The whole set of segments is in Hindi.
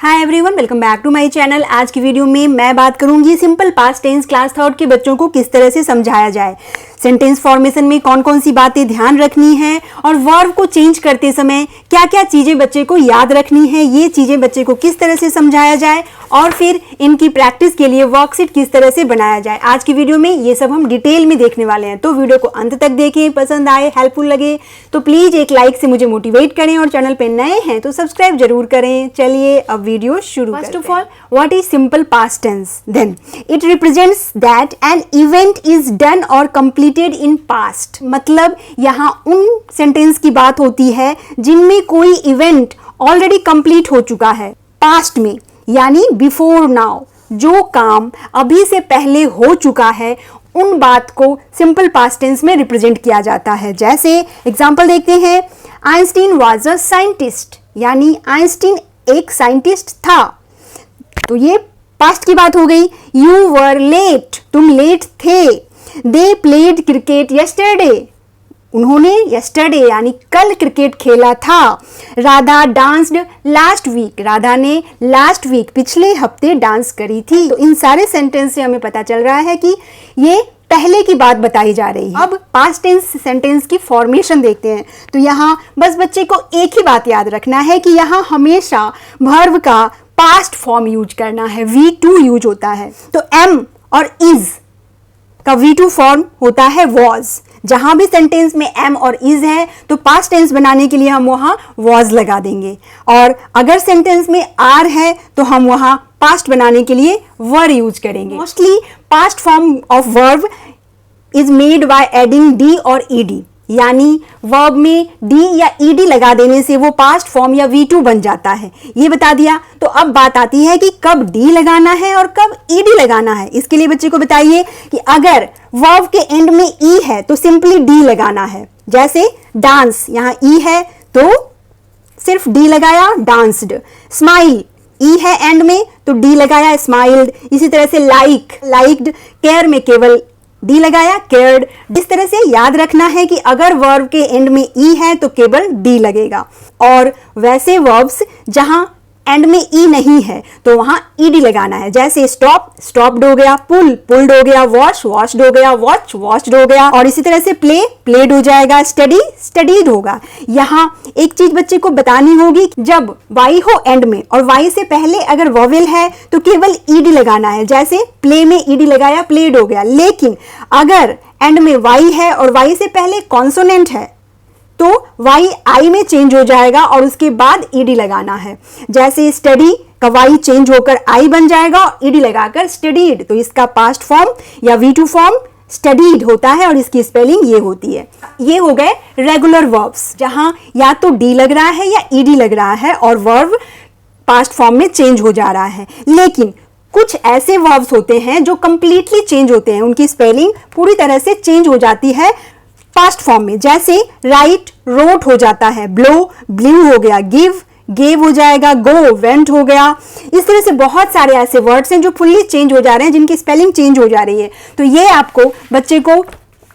Hi everyone, welcome back to my channel. आज की वीडियो में मैं बात करूंगी simple past tense class third के बच्चों को किस तरह से समझाया जाए, सेंटेंस फॉर्मेशन में कौन कौन सी बातें ध्यान रखनी है और वर्ब को चेंज करते समय क्या क्या चीज़ें बच्चे को याद रखनी है, ये चीज़ें बच्चे को किस तरह से समझाया जाए और फिर इनकी प्रैक्टिस के लिए वर्कशीट किस तरह से बनाया जाए। आज की वीडियो में ये सब हम डिटेल में देखने वाले हैं, तो वीडियो को अंत तक देखें। पसंद आए, हेल्पफुल लगे तो प्लीज़ एक लाइक से मुझे मोटिवेट करें और चैनल पे नए हैं तो सब्सक्राइब जरूर करें। चलिए अब वीडियो शुरू करते हैं। First of all, what is simple past tense? Then it represents that an event is done और कंप्लीटेड इन पास्ट। मतलब यहाँ उन सेंटेंस की बात होती है जिनमें कोई इवेंट ऑलरेडी कंप्लीट हो चुका है पास्ट में, यानी बिफोर नाउ। जो काम अभी से पहले हो चुका है उन बात को सिंपल पास्ट टेंस में रिप्रेजेंट किया जाता है। जैसे एग्जांपल देखते हैं, आइंस्टीन वाज अ साइंटिस्ट, यानी आइंस्टीन एक साइंटिस्ट था, तो ये पास्ट की बात हो गई। यू वर लेट, तुम लेट थे। दे प्लेड क्रिकेट यस्टरडे, उन्होंने यस्टरडे यानी कल क्रिकेट खेला था। Radha danced last week, Radha ने लास्ट वीक पिछले हफ्ते डांस करी थी। तो इन सारे सेंटेंस से हमें पता चल रहा है कि ये पहले की बात बताई जा रही है। अब पास्ट टेंस सेंटेंस की फॉर्मेशन देखते हैं। तो यहाँ बस बच्चे को एक ही बात याद रखना है कि यहाँ हमेशा वर्ब का पास्ट फॉर्म यूज करना है, V2 यूज होता है। तो एम और इज का V2 फॉर्म होता है वॉज। जहां भी सेंटेंस में एम और इज है तो पास्ट टेंस बनाने के लिए हम वहां वॉज लगा देंगे, और अगर सेंटेंस में आर है तो हम वहां पास्ट बनाने के लिए वर यूज करेंगे। Mostly past form of verb is made by adding D और ईडी, यानी वर्ब में डी या ईडी लगा देने से वो पास्ट फॉर्म या V2 बन जाता है। ये बता दिया। तो अब बात आती है कि कब डी लगाना है और कब ईडी लगाना है। इसके लिए बच्चे को बताइए कि अगर वर्ब के एंड में ई है तो सिंपली डी लगाना है। जैसे डांस, यहाँ ई है तो सिर्फ डी लगाया, डांस्ड। स्माइल, ई है एंड में तो डी लगाया, स्माइल्ड। इसी तरह से लाइक, लाइक्ड। केयर में केवल डी लगाया, केयर्ड। इस तरह से याद रखना है कि अगर वर्ब के एंड में ई है तो केवल डी लगेगा, और वैसे वर्ब्स जहां एंड में ई नहीं है तो वहां ईडी लगाना है। जैसे स्टॉप, स्टॉप्ड हो गया। पुल, पुल्ड हो गया। वॉश, वॉश्ड हो गया। वॉच, वॉच्ड हो गया। और इसी तरह से प्ले, प्लेड हो जाएगा। स्टडी, स्टडीड होगा। यहाँ एक चीज बच्चे को बतानी होगी, जब वाई हो एंड में और वाई से पहले अगर वॉवेल है तो केवल ईडी लगाना है। जैसे प्ले में ईडी लगाया, प्लेड हो गया। लेकिन अगर एंड में वाई है और वाई से पहले कॉन्सोनेंट है तो वाई आई में चेंज हो जाएगा और उसके बाद ईडी लगाना है। जैसे स्टडी का वाई चेंज होकर आई बन जाएगा और ईडी लगाकर स्टडीड, तो इसका पास्ट फॉर्म या V2 फॉर्म स्टडीड होता है और इसकी स्पेलिंग ये होती है। ये हो गए रेगुलर वर्ब्स जहां या तो डी लग रहा है या ईडी लग रहा है और वर्ब पास्ट फॉर्म में चेंज हो जा रहा है। लेकिन कुछ ऐसे वर्ब्स होते हैं जो कंप्लीटली चेंज होते हैं, उनकी स्पेलिंग पूरी तरह से चेंज हो जाती है पास्ट फॉर्म में। जैसे राइट, रोट हो जाता है। ब्लो, ब्लू हो गया। गिव, गेव हो जाएगा। गो, वेंट हो गया। इस तरह से बहुत सारे ऐसे वर्ड्स हैं जो फुल्ली चेंज हो जा रहे हैं, जिनकी स्पेलिंग चेंज हो जा रही है। तो ये आपको बच्चे को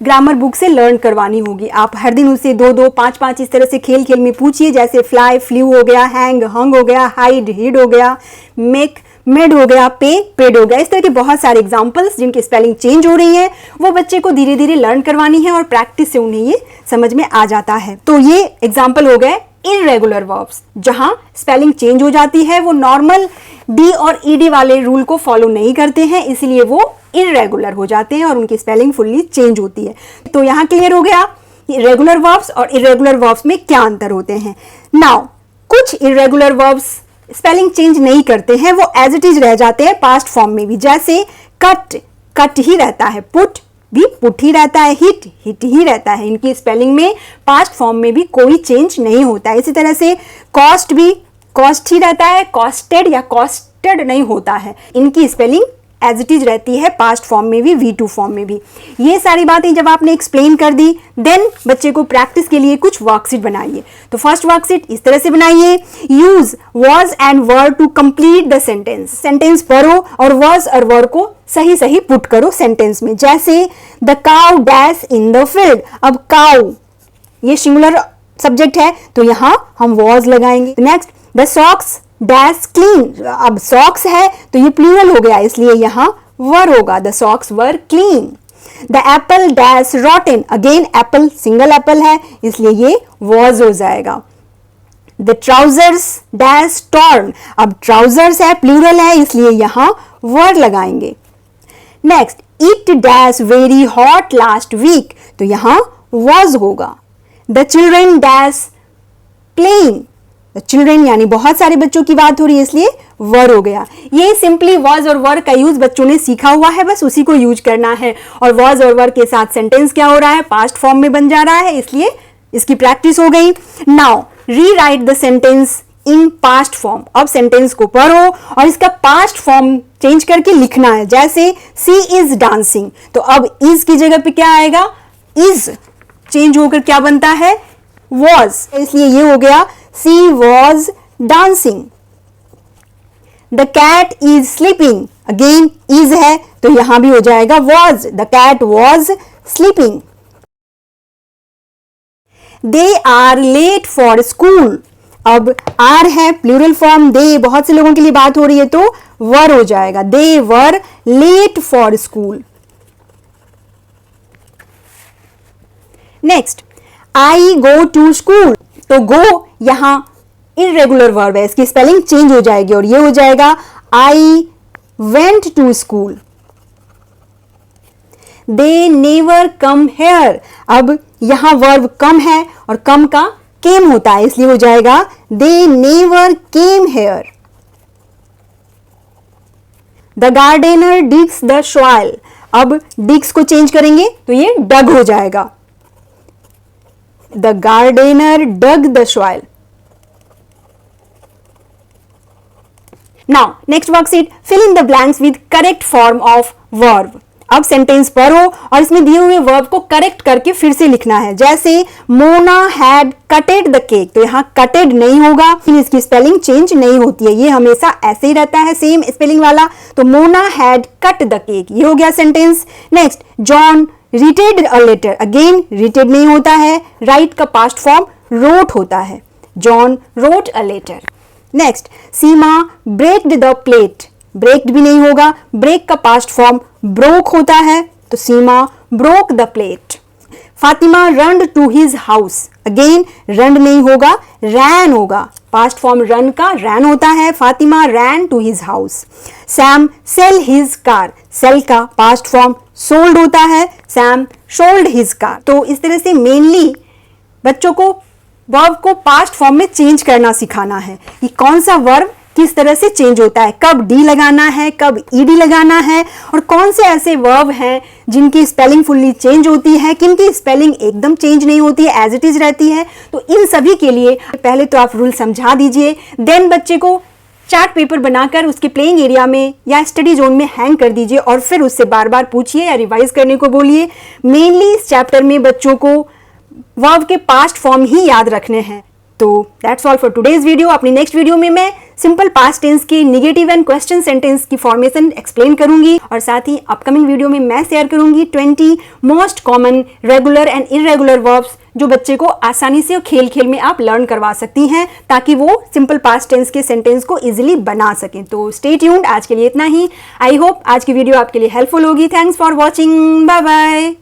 ग्रामर बुक से लर्न करवानी होगी। आप हर दिन उसे 2-2, 5-5 इस तरह से खेल खेल में पूछिए। जैसे फ्लाई, फ्लू हो गया। हैंग, हंग हो गया। हाइड, हिड हो गया। मेक, मेड हो गया। पे, पेड हो गया। इस तरह के बहुत सारे एग्जांपल्स जिनकी स्पेलिंग चेंज हो रही है वो बच्चे को धीरे धीरे लर्न करवानी है और प्रैक्टिस से उन्हें ये समझ में आ जाता है। तो ये एग्जांपल हो गए इररेगुलर वर्ब्स जहां स्पेलिंग चेंज हो जाती है। वो नॉर्मल डी और ईडी वाले रूल को फॉलो नहीं करते हैं, इसलिए वो इररेगुलर हो जाते हैं और उनकी स्पेलिंग फुल्ली चेंज होती है। तो यहाँ क्लियर हो गया रेगुलर वर्ब्स और इररेगुलर वर्ब्स में क्या अंतर होते हैं। नाउ कुछ इररेगुलर वर्ब्स स्पेलिंग चेंज नहीं करते हैं, वो एज इट इज रह जाते हैं पास्ट फॉर्म में भी। जैसे कट, कट ही रहता है। पुट भी पुट ही रहता है। हिट, हिट ही रहता है। इनकी स्पेलिंग में पास्ट फॉर्म में भी कोई चेंज नहीं होता है। इसी तरह से कॉस्ट भी कॉस्ट ही रहता है। कॉस्टेड या कॉस्टेड नहीं होता है। इनकी स्पेलिंग एज इट इज रहती है पास्ट फॉर्म में भी, V2 फॉर्म में भी। ये सारी बातें जब आपने एक्सप्लेन कर दी, देन बच्चे को प्रैक्टिस के लिए कुछ वर्कशीट बनाइए। तो फर्स्ट वर्कशीट इस तरह से बनाइए, use was and were to complete the sentence. Sentence पढ़ो और वॉज और वर को सही सही पुट करो सेंटेंस में। जैसे the cow dash in the field. अब काउ ये सिंगुलर सब्जेक्ट है तो यहां हम वॉज लगाएंगे। Next, the socks dash clean. अब सॉक्स है तो ये प्लूरल हो गया, इसलिए यहां वर होगा, the socks were clean. The apple dash rotten, again apple single apple है इसलिए ये वॉज हो जाएगा। द ट्राउजर्स डैश टॉर्न, अब ट्राउजर्स है प्लूरल है इसलिए यहां वर लगाएंगे। Next, it dash very hot last week, तो यहां वॉज होगा। The children dash playing, the children यानी बहुत सारे बच्चों की बात हो रही है इसलिए वर हो गया। ये सिंपली वॉज और वर का यूज बच्चों ने सीखा हुआ है, बस उसी को यूज करना है। और वॉज और वर के साथ सेंटेंस क्या हो रहा है, पास्ट फॉर्म में बन जा रहा है, इसलिए इसकी प्रैक्टिस हो गई। Now rewrite the sentence in past form. अब सेंटेंस को पढ़ो और इसका पास्ट फॉर्म चेंज करके लिखना है। जैसे सी इज डांसिंग, तो अब इज की जगह पे क्या आएगा, इज चेंज होकर क्या बनता है, वॉज, इसलिए ये हो गया she was dancing. The cat is sleeping, again is है तो यहां भी हो जाएगा was, the cat was sleeping. They are late for school, अब आर है प्लूरल फॉर्म, दे बहुत से लोगों के लिए बात हो रही है तो वर हो जाएगा, they were late for school. Next, I go to school, तो गो यहां इरेगुलर वर्ब है, इसकी स्पेलिंग चेंज हो जाएगी और ये हो जाएगा I went to school. They never come here, अब यहां वर्ब कम है और कम का केम होता है इसलिए हो जाएगा they never came here. The gardener digs the soil, अब डिग्स को चेंज करेंगे तो ये डग हो जाएगा, the gardener dug the soil. Now next worksheet, fill in the blanks with correct form of verb. अब सेंटेंस पढ़ो और इसमें दिए हुए वर्ब को करेक्ट करके फिर से लिखना है। जैसे मोना हैड कटेड द केक, तो यहां कटेड नहीं होगा, इसकी स्पेलिंग चेंज नहीं होती है, ये हमेशा ऐसे ही रहता है सेम स्पेलिंग वाला। तो Mona had cut the cake, ये हो गया sentence. Next, John writed a letter, again writed नहीं होता है, राइट का पास्ट फॉर्म रोट होता है, John wrote a letter. Next, Seema breaked the plate, breaked भी नहीं होगा, ब्रेक का पास्ट फॉर्म ब्रोक होता है तो Seema broke the plate. Fatima run to his house, again run नहीं होगा, रैन होगा, पास्ट फॉर्म रन का रैन होता है, Fatima ran to his house. Sam sell his car, sell का पास्ट फॉर्म सोल्ड होता है, सैम सोल्ड हिज कार। तो इस तरह से मेनली बच्चों को वर्ब को पास्ट फॉर्म में चेंज करना सिखाना है कि कौन सा वर्ब किस तरह से चेंज होता है, कब डी लगाना है, कब ईडी लगाना है, और कौन से ऐसे वर्ब हैं जिनकी स्पेलिंग फुल्ली चेंज होती है, किनकी स्पेलिंग एकदम चेंज नहीं होती है, एज इट इज रहती है। तो इन सभी के लिए पहले तो आप रूल समझा दीजिए, देन बच्चे को चार्ट पेपर बनाकर उसके प्लेइंग एरिया में या स्टडी जोन में हैंग कर दीजिए और फिर उससे बार बार पूछिए या रिवाइज करने को बोलिए। मेनली इस चैप्टर में बच्चों को वर्ब के पास्ट फॉर्म ही याद रखने हैं। तो that's all for today's video. अपनी नेक्स्ट वीडियो में मैं सिंपल पास्ट टेंस की नेगेटिव एंड क्वेश्चन सेंटेंस की फॉर्मेशन एक्सप्लेन करूंगी और साथ ही अपकमिंग वीडियो में मैं शेयर करूंगी 20 most common regular and irregular verbs जो बच्चे को आसानी से और खेल खेल में आप लर्न करवा सकती हैं ताकि वो सिंपल पास्ट टेंस के सेंटेंस को इजीली बना सकें। तो स्टे ट्यून्ड, आज के लिए इतना ही। आई होप आज की वीडियो आपके लिए हेल्पफुल होगी। Thanks for watching, bye bye.